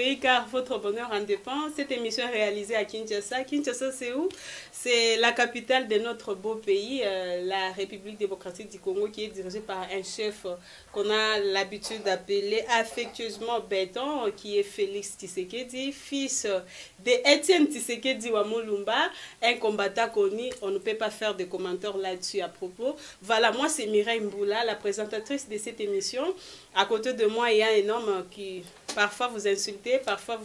pays car votre bonheur en dépend. Cette émission est réalisée à Kinshasa. Kinshasa, c'est où? C'est la capitale de notre beau pays, la République démocratique du Congo, qui est dirigée par un chef qu'on a l'habitude d'appeler affectueusement Béton, qui est Félix Tshisekedi, fils de Étienne Tshisekedi Wamulumba, un combattant connu. On ne peut pas faire de commentaires là-dessus à propos. Voilà, moi c'est Mireille Mboula, la présentatrice de cette émission. À côté de moi, il y a un homme qui parfois vous insultez, parfois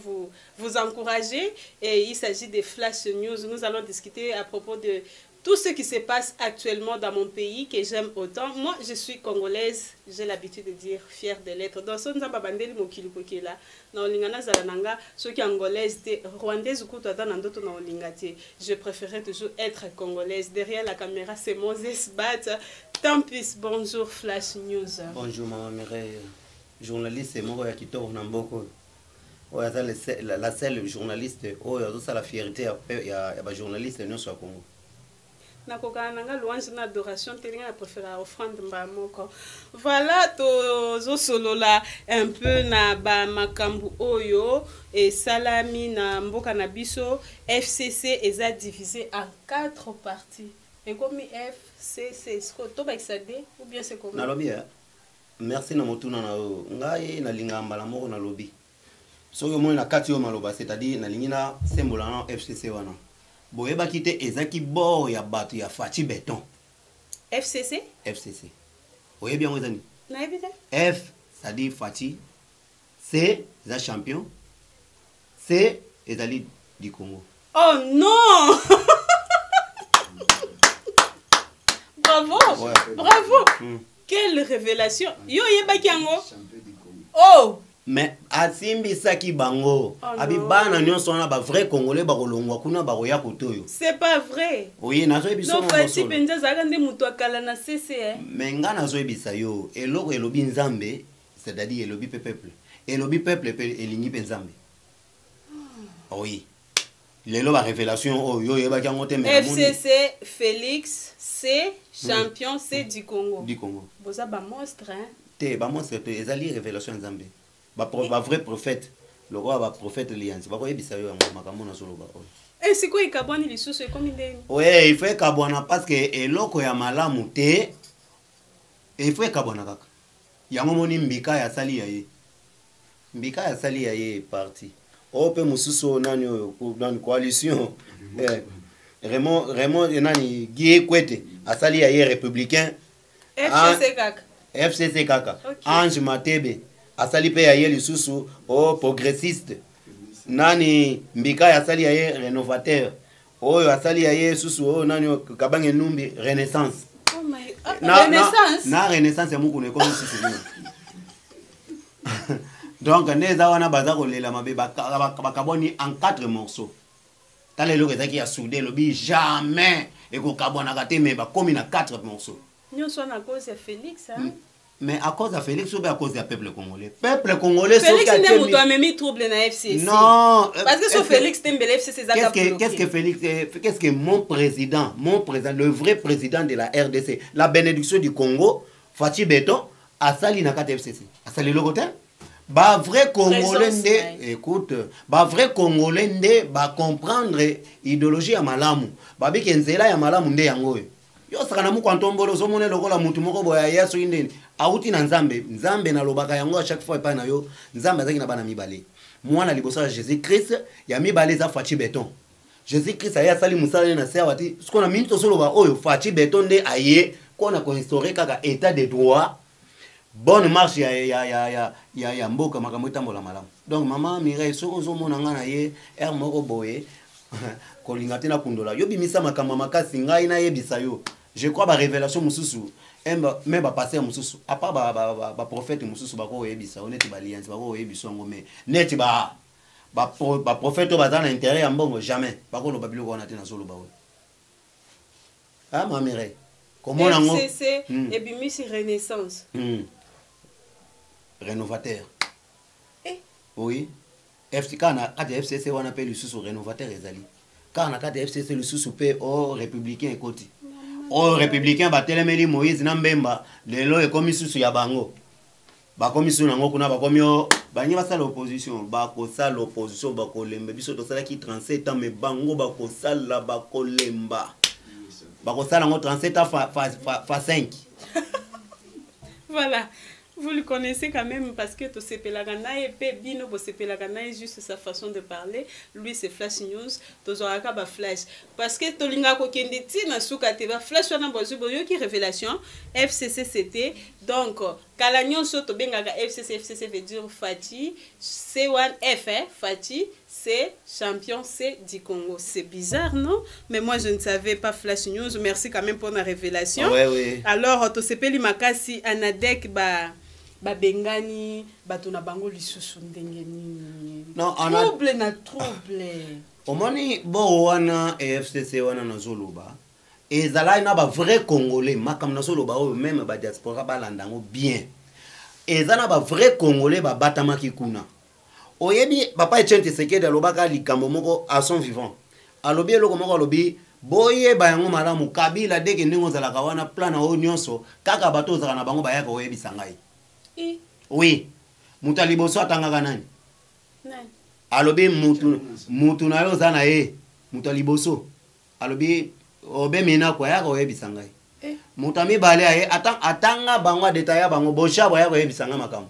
vous encouragez. Et il s'agit des Flash News. Nous allons discuter à propos de tout ce qui se passe actuellement dans mon pays que j'aime autant. Moi, je suis congolaise, j'ai l'habitude de dire fière de l'être. Dans ce nzamba bandeli mokili kokela na olingana zalananga ceux qui angolaise te rwandaise ou kuta na ndoto na olingati. Je préférais toujours être congolaise. Derrière la caméra, c'est Moses Bat. Tant pis, bonjour Flash News. Bonjour maman Mireille. Journaliste moko ya kitoko na mboko. Oya la seule journaliste oya zo la fierté ya ba journaliste nyonso ya Congo. Nakokana nanga louange na adoration telinga na préférer offrande mbamoko. Voilà to solola un peu na ba makambu oyo et salami na mboka na biso. FCC eza divisé en 4 parties. Et comme FCC to ba exade ou bien c'est comment? Na lobby. Merci na motuna na ngai na lingamba la moko na lobby. Soyo mo na kati yo maloba, c'est-à-dire na lingina sembola na FCC wana. Boyeba kite ezaki bo ya batu ya Fachi Béton. FCC? FCC. Oye bien wezani? Na ebite? F, ça dit Fachi. C, za champion. C, ezali du Congo. Oh non! Bravo! Ouais. Bravo! Quelle révélation! Yo yebaki yango? Oh! Mais asimbi saki bango abi bana nyonso na ba vrai congolais ba kolongwa kuna ba koya kotoyo. C'est pas vrai. Oui, nazo ebisa no Fachi penza zaka nde mutu akala na CC. Mais nga nazo ebisa yo eloko elobi nzambe, c'est-à-dire elobi peuple. Elobi peuple pe elingi pe nzambe. Oui. Lelo ba révélation oh yo yebaki yango te mais FCC Félix C champion C du Congo. Du Congo. Boza ba monstre hein. Te ba monstre te ezali révélation nzambe. Ba vrai prophète, le roi va prophète l'alliance. Ba koyebisa yo makambo na solo ba. Et c'est quoi ikabwani lisusu comme ndeni? Ouais, il faut kabwana parce que eloko ya malamu te. Il faut kabwana kaka. Yango moni mbika ya sali ya ye. Mbika ya sali ya ye parti. Ope mususu nani dans coalition. Raymond nani Guy Kwete asali ya ye républicain. FCC kaka. FCC kaka. Ange Matebe asali pe ya ye lisusu o progressiste. Nani mbika ya asali ya ye rénovateur. Oyo asali ya ye susu o nani kabange numbi renaissance. Oh my renaissance. Na renaissance ya muku ne comme susu. Donc neza wana baza kolela mabe bakaboni en 4 morceaux. Tale lo ezaki ya soudé lobi jamais et ko kabona kate me ba komi na 4 morceaux. Nyonso na cause ya Félix hein. Mais à cause de Félix ou bien à cause du peuple congolais? Peuple congolais Félix n'est pas toi même trouble na FCC. Non. Parce que sur Félix Tembele FCC zaka. Qu'est-ce que Félix qu'est-ce que mon président, le vrai président de la RDC, la bénédiction du Congo, Fachi Béton, a sali na kate FCC. A sali le côté? Ba vrai congolais ndé écoute, ba vrai congolais ndé ba comprendre idéologie ya malamu. Ba bi kenzela ya malamu ndé yango. Yo sakana mu kwantombolo so mone lokola mutu moko boya yeso indeni auti na nzambe na lobaka yango à chaque fois pa na yo nzambe azaki na bana mibale mwana liboso ya Jésus Christ ya mibale za Fachi Béton. Jésus Christ aya sali musala na sewa ti ce qu'on a minute so loba oyo Fachi Béton nde aye kona ko instaurer kaka état de droit bonne marche ya mboka makambo tambola malamu. Donc maman Mireille soko zo mona nga na ye er moko boye kolinga te na kundola yo bimisa makambo makasi ngai na yebisa yo. Je crois ba révélation mususu même ba passer mususu à part ba prophète mususu ba ko yebisa oneti ba alliance ba ko yebisa ngo mais neti ba prophète ba za na intérêt ya mbongo jamais ba ko lo ba biloko na te na solo ba o. Ah ma mère comment nango FCC et bimisi renaissance. Rénovateur. Oui. FCC na kati FCC wana pe lisusu rénovateur ezali. Car na kati FCC lisusu pe o républicain ekoti. O républicain ba telemeli Moïse na Mbemba lelo ekomi susu ya bango. bakomi suna ngo kuna bakomi o banyi basala opposition bakosala opposition bakolemba biso tosalaki 37 ans mais bango bakosala bakolemba bakosala ngo 37 ans fa 5. Voilà. Vous le connaissez quand même parce que Tosepelagana et Bino Bosepelagana est juste sa façon de parler. Lui, c'est Flash News. Tozoraka ba Flash. Parce que Tolinga Kokendeti na Soukate ba Flash wana bozuboyo qui révélation FCCCT. Donc, Kalagnon Soto Bengaga FCC veut dire Fati. C1F, Fati, c'est champion C du Congo. C'est bizarre, non? Mais moi, je ne savais pas Flash News. Merci quand même pour la révélation. Ouais, oui. Alors, Tosepeli Makasi, Anadek, Bengani, Batuna Bango, Lisusu, Ndengeni. Non, trouble na trouble. Omoni, bo wana FCC wana na Zoluba. Et Zala na ba vrai Congolais, makam na Zoluba, même ba diaspora balandango bien. Et Zana ba vrai Congolais, ba batama kikuna. Oyebi, papa Etienne Tshisekedi alobaka likambo moko à son vivant. Alobi eloko moko alobi, boye bayango malamu Kabila deke ndingo zalaka wana plan na o nyonso, kaka bato zaka na bango bayaka oyebi sangai. Oui. Muta liboso atangaka nani? Nani? Alobi mutu na yo zana muta liboso. Alobi obe mena kwa yaka oyebi sangai. Muta mibale aye atanga bango detaya bango bosha boya oyebi sanga makambo.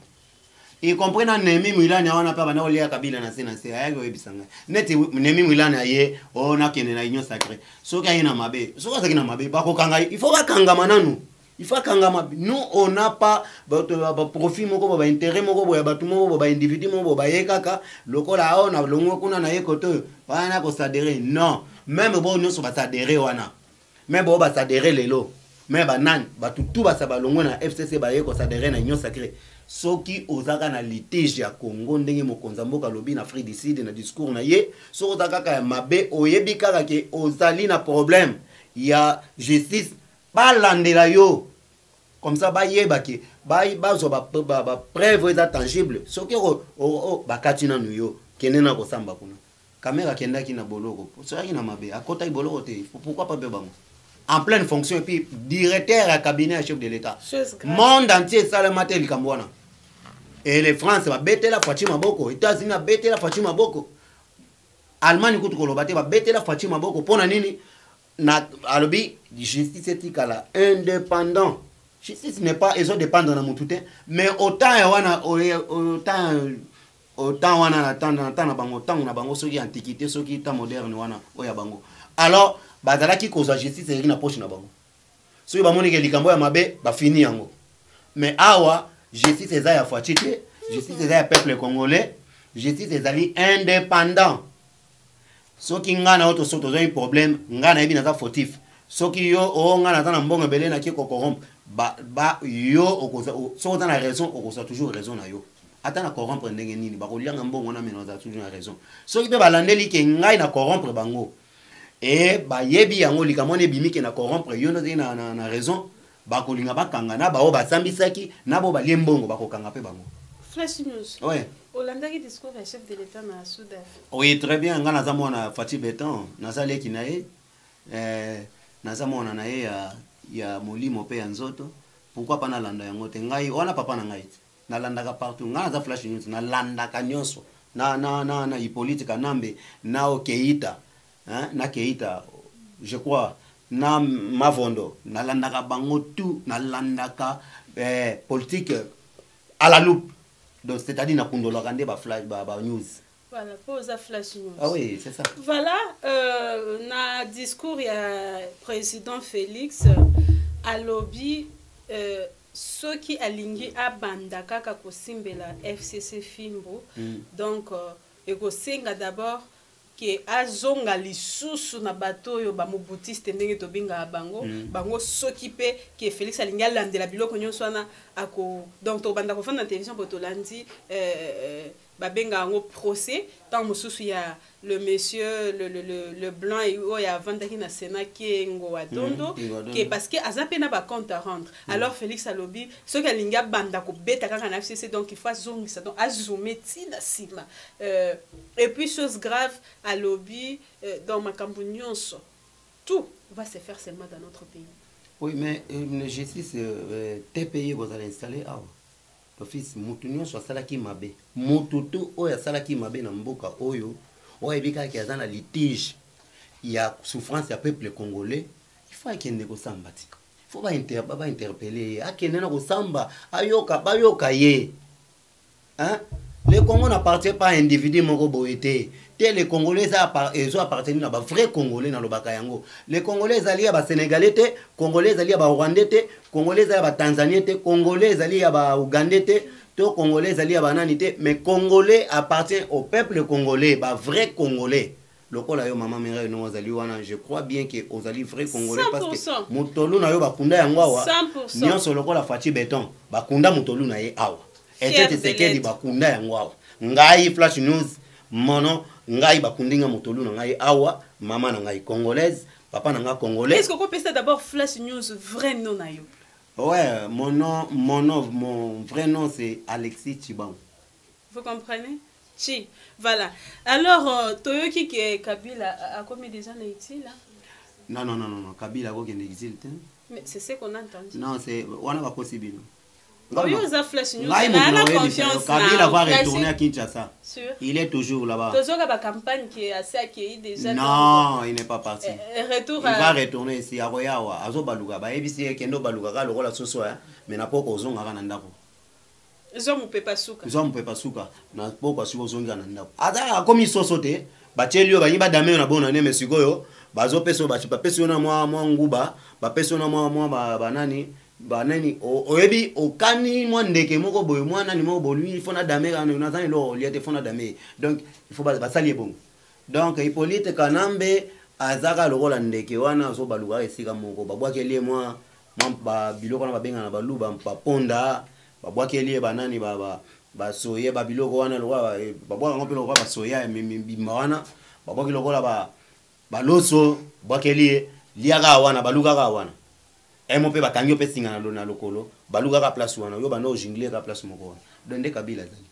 Y compris na Nemi Mwilani wana pa bana olia Kabila na sena se ayo ebisanga neti Nemi Mwilani aye ona kene na union sacrée soki ayina mabe soki azaki na mabe bako kanga il faut bakanga mananu il faut kanga mabe nous on n'a pas ba profit moko ba intérêt moko ba batu moko ba individu moko ba yekaka lokola ona longo kuna na yekoto bana ko s'adhérer non même bon nous so ba s'adhérer wana même bon ba s'adhérer lelo mais ba nan ba tout ba sa ba longo na FCC ba yeko s'adhérer na union sacrée. Soki ozaka na litige ya Congo ndenge mokonza mboka lobi na Afrique du Sud na discours na ye so ozaka ka mabe oyebi kaka ke ozali na problème ya justice ba landela yo comme ça ba yeba ke ba zo ba preuve eza tangible soki ba katina nu yo kenena ko samba kuna kamera kendaki na boloko soki na mabe akota boloko te pourquoi pas bebango en pleine fonction et puis directeur à cabinet à chef de l'État. Monde entier ça le matin le Cambouana. Et les France va bêter la Fatima Boko, États-Unis va bêter la Fatima Boko. Allemagne kutu kolobate va bêter la Fatima Boko pona nini na alobi justice etikala indépendant. Justice n'est pas ils ont dépendre na mutute mais autant wana autant wana na tanda na bango tango na bango soki antiquité soki ta moderne wana oya bango. Alors bazalaki koza justice eri na poche na bango soki bamoni ke likambo ya mabe ba fini yango mais awa justice eza ya Fachite justice eza ya peuple congolais justice ezali indépendant soki ngana auto soto zo un problème ngana yebi naza fautif soki yo o ngana za na mbongo belé na ki ko corrompre ba yo okoza so za na raison okoza toujours raison na yo ata na corrompre ndenge nini ba ko lianga mbongo na meno za toujours na raison soki pe balandeli ke ngai na corrompre bango et ba yebi yango likamone bimike na corrompre yo na raison ba kolinga bakanga na ba o ba sambisaki na bo ba liembongo ba kokanga pe bango. Flash News. Ouais. Olanda qui discours le chef de l'État na Soudan. Oui, très bien. Ngana za mona Fati Beton na za leki na ye na za mona na ye ya molimo pe ya nzoto. Pourquoi pas na landa yango te ngai wana papa na ngai na landa ka partout ngana za Flash News na landa ka nyonso na Hippolyte Kanambe na Okeita. Hein, na Keita, je crois, na Mavondo, na landaka bango tout, na landaka politique à la loupe. Donc c'est-à-dire na kundolo kande ba flash ba news. Voilà, pose à Flash News. Ah oui, c'est ça. Voilà, na discours ya président Félix à lobby ceux qui alingi abandaka ka kosimbela FCC Fimbo. Donc ekosenga d'abord que azonga lisusu na bato yo ba mobutiste ndenge to binga bango bango s'occuper que Félix alinga landela biloko nyonso wana ako donc to banda ko fanda na télévision poto landi ba benga ngo procès tant mosusu ya le monsieur le blanc et o ya vandaki na Sénat qui ngo atondo que parce que azape na ba compte à rendre alors Félix alobi ce que alinga banda ko beta kaka na FCC donc il faut zongisa donc azumeti na sima et puis chose grave à lobby dans makambo nyonso tout va se faire seulement dans notre pays. Oui mais une justice tes pays vous allez installer D'office mutu nyonso asalaki mabe mutu tu oyo asalaki mabe na mboka oyo oyebikaki aza na litige ya souffrance ya peuple congolais, il faut akende kosamba ti, il faut ba interpeller akende na kosamba bayoka ye. Hein? Le Congo n'appartient pas à un individu moko boyete. Le Congolais appartiennent à vrai Congolais dans le Bakayango. Les Congolais alliés à Sénégalais, Congolais alliés à Rwandais, Congolais alliés à Tanzanie, Congolais alliés à Ougandais, Congolais alliés à Bananité, mais Congolais appartient au peuple congolais, vrai Congolais. Le Congolais maman mère non wana, je crois bien que aux alliés vrais Congolais parce que mutolu na yo bakunda yango wa. 100%. Nyonso lokola Fati Béton, bakunda mutolu na ye awa. Et c'est ce qui bakunda yango awa. Ngai Flash News mono ngai bakundinga mutolu na ngai awa, maman na ngai congolaise, papa na ngai congolais. Est-ce qu'on peut ça d'abord Flash News vrai nom na yo? Ouais, mon vrai nom c'est Alexis Chibangu. Vous comprenez? Chi. Voilà. Alors Toyoki qui Kabila a combien déjà en exil là? Non, Kabila a en exil. Mais c'est ce qu'on a entendu. Non, c'est on a pas possible. Oui, on a Flash News. Kabila va retourner à Kinshasa. Sûr. Il est toujours là-bas. Toujours la campagne qui est assez accueillie déjà. Non, il n'est pas parti. Retour il va retourner ici à Royawa. Azo baluga ba ebisi kendo baluga ka lokola soso ya. Mais na poko zonga kana ndako. Zomu pepa suka. Zomu pepa suka. Na poko suko zonga na ndako. Aza komi soso te. Bachelio ba yiba dame na bona ne mesikoyo. Bazo peso ba peso na mwa nguba. Ba peso na mwa banani. Banani oyebi okani mwa ndeke moko boye mwana ni moko lui il faut na dame na zani lo liate fona dame donc il faut ba sali bon donc Hippolyte Kanambe azaka lokola ndeke wana zo baluka esika moko babwakeli mwa ba biloko na babenga na baluba paponda babwakeli banani ba soye ba biloko wana lokola babwaka ngope lokola ba soya bimba wana babwaki lokola ba loso babwakeli liaka wana baluka wana. Et mon père bakangi ope singa na lokolo baluka ka place wana yo bando jingler ka place moko donc de Kabila zali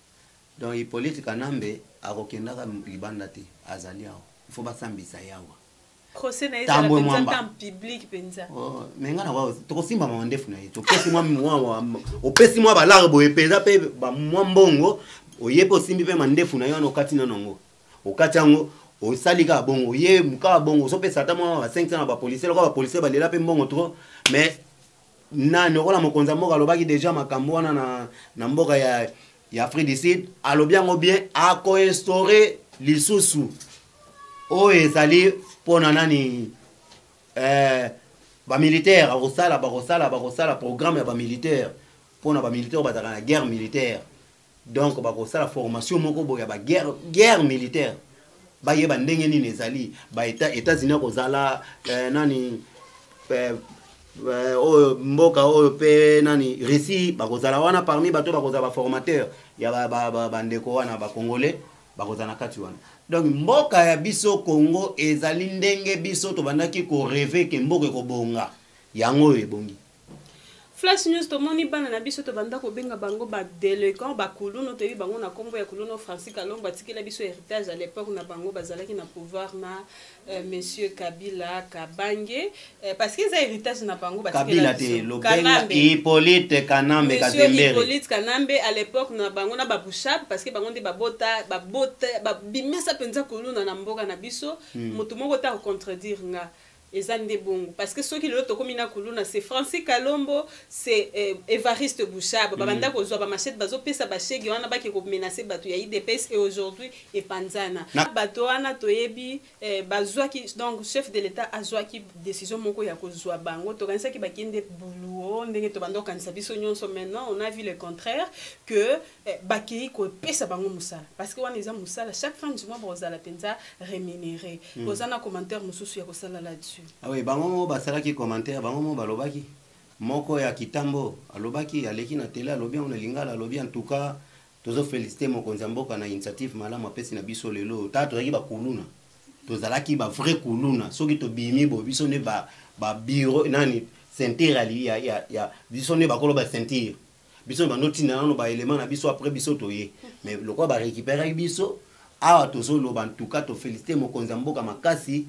donc Hippolyte Kanambe akokenda ka libanda te azali awo il faut basambisa yawa procès na eza en public penza oh menga na wa to simba ma ndefu na yeto pesi mwa opesi mwa balarbo boye peza pe ba mwa mbongo oyepo simbi pe mandefu na yo no kati na nongo okati yango o salika bongo ye muka bongo so pesa ta mwa 500 na ba policier lokwa ba policier balela pe mbongo trop mais na nokola mokonza mboka alobaki déjà makambo wana na mboka ya Afrique du Sud alobi yango bien ako instaurer lisusu o ezali pona nani ba militaire bakosala programme ya ba militaire pona ba militaire bazaka na guerre militaire donc bakosala formation moko boya ba guerre militaire ba yeba ndenge nini ezali ba États-Unis kozala nani mboka oyo pe nani Russie bakozala wana parmi bato bakozala ba formateur ya ba ndeko wana ba congolais bakozala kati wana donc mboka ya biso Congo ezali ndenge biso to bandaki ko rêver ke mboka ko bonga yango ebongi. Flash News to moni bana na biso to banda ko benga bango ba délinquant ba kuluno to yi bango na kombo ya kuluno Francis Kalomba tikela biso héritage à l'époque na bango bazalaki na pouvoir na monsieur Kabila Kabange parce qu'ils a héritage na bango batikela biso Kabila Hippolyte Kanambe Kazembere Hippolyte Kanambe à l'époque na bango na babushab parce que bango ndi babota bimesa penza kuluna na mboka na biso mutu moko ta contredire nga ezande bongo parce que ceux qui le tokomina kuluna c'est Francis Kalombo c'est Évariste Bouchab babanda ko zo ba machette bazo pesa ba chege wana ba ki ko menacer bato ya IDPS et aujourd'hui et panzana bato wana toyebi bazwaki donc chef de l'état azwaki décision moko ya ko zo bango to kanisa ki bakende buluo ndenge to bando kanisa biso nyonso maintenant on a vu le contraire que bakei ko pesa bango musala parce que wana eza musala chaque fin du mois bozala penza rémunéré bozana commentaire mususu ya ko sala là-dessus. Ah oui, bango basalaki commentaire, bango balobaki moko ya kitambo alobaki aleki na télé alobi on lingala alobi en tout cas tozo féliciter mokonzi mboka na initiative malamu apesi na biso lelo tato yaki ba kuluna tozalaki ba vrai kuluna soki to bimi bo biso ne ba bureau nani ceinture ali ya biso ne ba kolo ba ceinture biso ba noti na no ba élément na biso après biso toye mais lokwa ba récupérer biso awa tozo loba en tout cas to féliciter mokonzi mboka makasi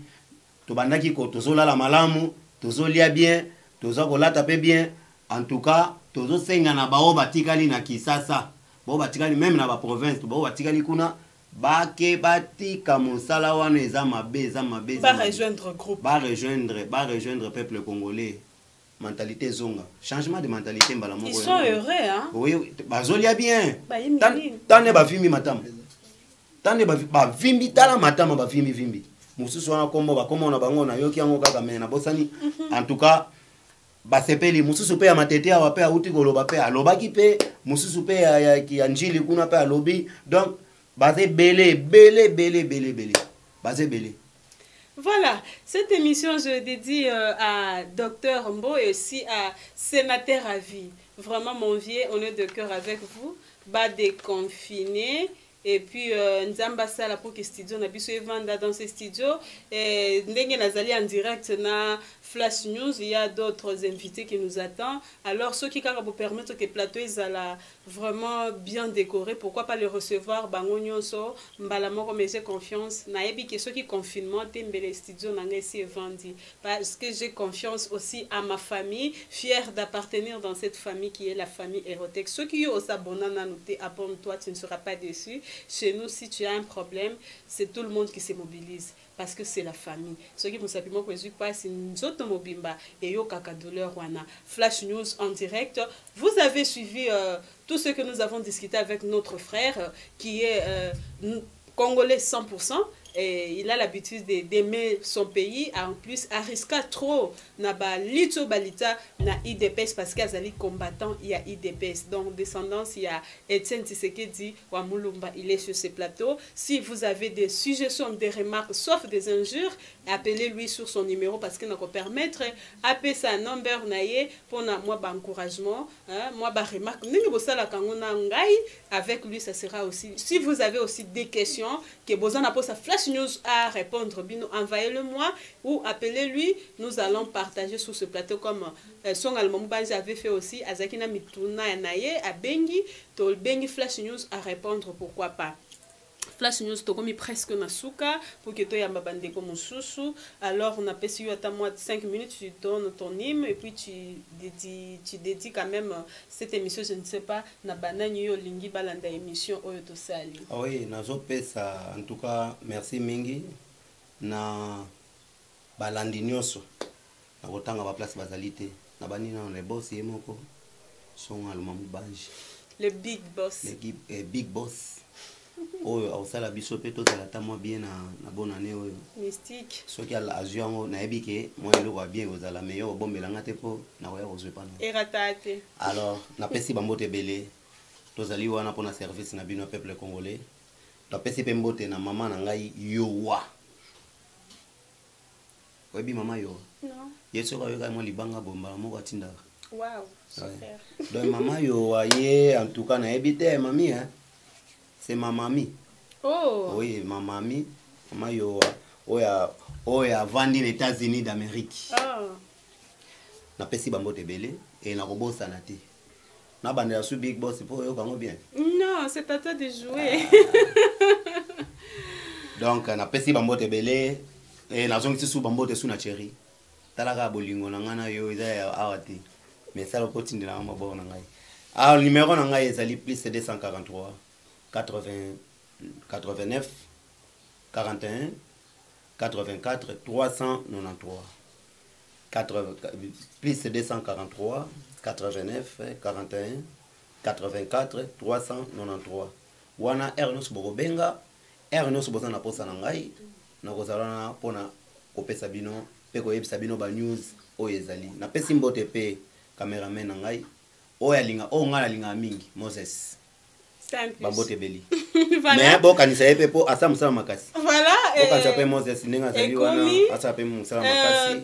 to bandaki ko tozo la malamu tozo lia bien tozo ko lata pe bien en tout cas tozo senga na bao batikali na Kisasa bao batikali même na ba province bao batikali kuna bake batika mosala wana eza mabe ba rejoindre groupe ba rejoindre peuple congolais. Mentalité zonga, changement de mentalité mbala moko. Ils sont heureux hein. Oui, bazolia bien. Tane ba vimbi matama. Tane ba vimbi tala matama ba vimbi. Mususu wana kombo ba komo na bango na yoki yango kaka mena bosani. En tout cas, ba sepeli mususu pe ya matete ya wape auti koloba pe alobaki pe mususu pe ya njili kuna pe alobi. Donc basé belé. Basé belé. Voilà, cette émission, je dédie à Dr Mbo et aussi à Sénateur à vie. Vraiment, mon vieux, on est de cœur avec vous. Bas déconfiné. Et puis, Nzamba Sala pour que studio n'a pu vendre dans ce studio. Et Ndenge Nazali en direct na Flash News, il y a d'autres invités qui nous attendent. Alors, ceux qui vous permettre que le plateau est vraiment bien décoré, pourquoi pas le recevoir? Bangonyoso, Mbalamoko, mais j'ai confiance. Naebi que ceux qui confinement, Tembele Studio n'a ici vendu. Parce que j'ai confiance aussi à ma famille, fière d'appartenir dans cette famille qui est la famille Erotech. Ceux qui ont s'abonné à noter, abonne-toi, tu ne seras pas déçu. Chez nous, si tu as un problème, c'est tout le monde qui se mobilise. Parce que c'est la famille. Ceux qui ne savent pas, c'est nous autres mobimba et yo kaka douleur wana. Flash News en direct. Vous avez suivi tout ce que nous avons discuté avec notre frère qui est congolais 100%. Et il a l'habitude d'aimer son pays. En plus, Ariska trop na ba lito balita na IDPS parce qu'il y a des combattants, il y a IDPS. Donc, descendance, il y a Etienne Tshisekedi Wamulumba, il est sur ce plateau. Si vous avez des suggestions, des remarques, sauf des injures, appelez-lui sur son numéro parce qu'il va permettre d'appeler sa number naie pour moi encouragement, moi remarque. Avec lui, ça sera aussi. Si vous avez aussi des questions, que vous en avez sa flash news à répondre, envoyez-le-moi ou appelez-lui. Nous allons partager sur ce plateau comme son album j'avais fait aussi. Azakina Mituna Naye à Bengi, Tol Bengi Flash News à répondre, pourquoi pas. Flash News tokomi presque na suka pour que tu yamba bandeko mususu. Alors on a passé à moi 5 minutes, tu donnes ton hymne et puis tu dédies quand même cette émission, je ne sais pas, na banani yo lingi balanda émission oyo to sali. Ah oui, nazo pesa en tout cas merci mingi na balandi nyoso. Na kotanga ba place bazalité. Na bani na le boss yemoko son almamu banji. Le big boss. Le big boss. Oyo ausala biso pe tozala ta mwa bien na bonne année oyo mystique soki ala avion na ebike moi eloko bien ozala meilleur bombelanga te po na koya kozwe pana eratate. Alors na pesi bambote belé tozali wana pona service na bino peuple congolais to pesi pe mbote na mama na ngai yowa oyebi mama yo non yeso ka yoka mo libanga bomba moko atinda. Wow, super. Donc mama yowa ye en tout cas na ebite mami hein. C'est ma mamie. Oh. Oui, ma mamie. Maman oya vandi les États-Unis d'Amérique. Oh. Na pesi bambote belé et na robosa na te. Na bande su big boss pour yo kango bien. Non, c'est à toi de jouer. Donc na pesi bambote belé et na zongi su bambote su na chéri. Talaka bolingo na ngana yo eza awati. Mais ça le potinde na maboko na ngai. Alors numéro na ngai ezali plus 243 89 41 84 393 plus 243 89 41 84 393 wana Ernest Bogobenga Ernest Bozana posa na ngai na kozalana pona kopesa bino pe koyebisa bino ba news oyo ezali na pesi mbote pe cameraman na ngai oyo alinga o ngala linga mingi Moses bambote beli. Voilà. Mais bon kanisa yepe po asa musala makasi. Voilà.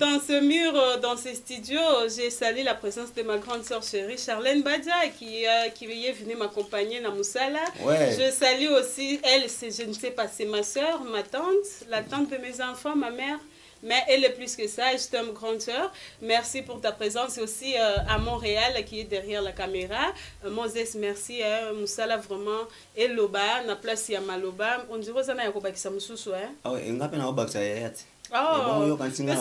Dans ce mur, dans ce studio, j'ai salué la présence de ma grande sœur chérie Charlène Badia qui est venue m'accompagner dans Moussala. Ouais. Je salue aussi elle, je ne sais pas, c'est ma sœur, ma tante, la tante de mes enfants, ma mère. Mais elle est plus que ça, je t'aime grande sœur. Merci pour ta présence aussi à Montréal qui est derrière la caméra. Moses, merci. Moussala vraiment. Et Loba, na place ya Maloba. On dirait que ça n'a pas qui ça me soucie. Ah ouais, on a pas na obaksa yati. Oh, c'est la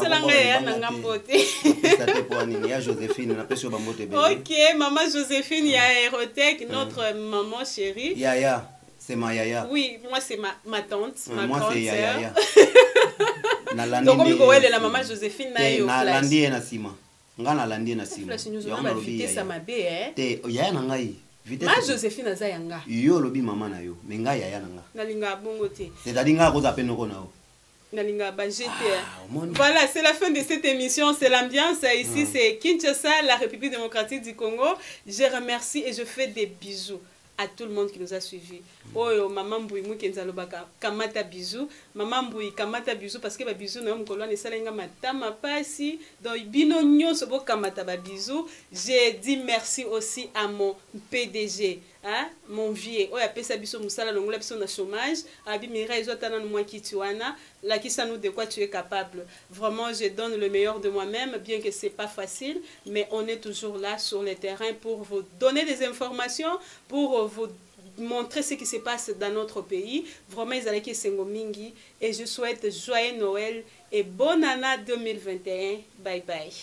Joséphine, ok, maman Joséphine, il y a Aérotech, notre maman chérie. Yaya, c'est ma Yaya. Oui, moi c'est ma tante, ma moi grande c'est Yaya. Donc comme vous voyez la maman Joséphine na yo flash. Na landi na sima. Nga na landi na sima. Flash nous on va vitesse à ma bé Te Yaya na ngai. Ma Joséphine aza yanga. Yo lobi maman na yo, mais nga Yaya na nga. Na linga bongo te. C'est-à-dire nga ko zapeno ko na yo. Voilà, c'est la fin de cette émission, c'est l'ambiance. Ici, c'est Kinshasa, la République démocratique du Congo. Je remercie et je fais des bisous à tout le monde qui nous a suivis. Oh, maman Mbouy Moukenzalobaka, kamata bisous. Maman Mbouy, kamata bisous parce que ba bisous na mkolwa ne salenga matama pasi. Donc bino nyonso bo kamata ba bisous. J'ai dit merci aussi à mon PDG. Hein? Mon vieux, oh, appelle ça biso musala longola biso na chômage, abi mira ezotana no moi kituana, là qui ça nous de quoi tu es capable. Vraiment, je donne le meilleur de moi-même, bien que c'est pas facile, mais on est toujours là sur le terrain pour vous donner des informations, pour vous montrer ce qui se passe dans notre pays. Vraiment, ils allaient qui sengo mingi et je souhaite joyeux Noël et bonne année 2021. Bye bye.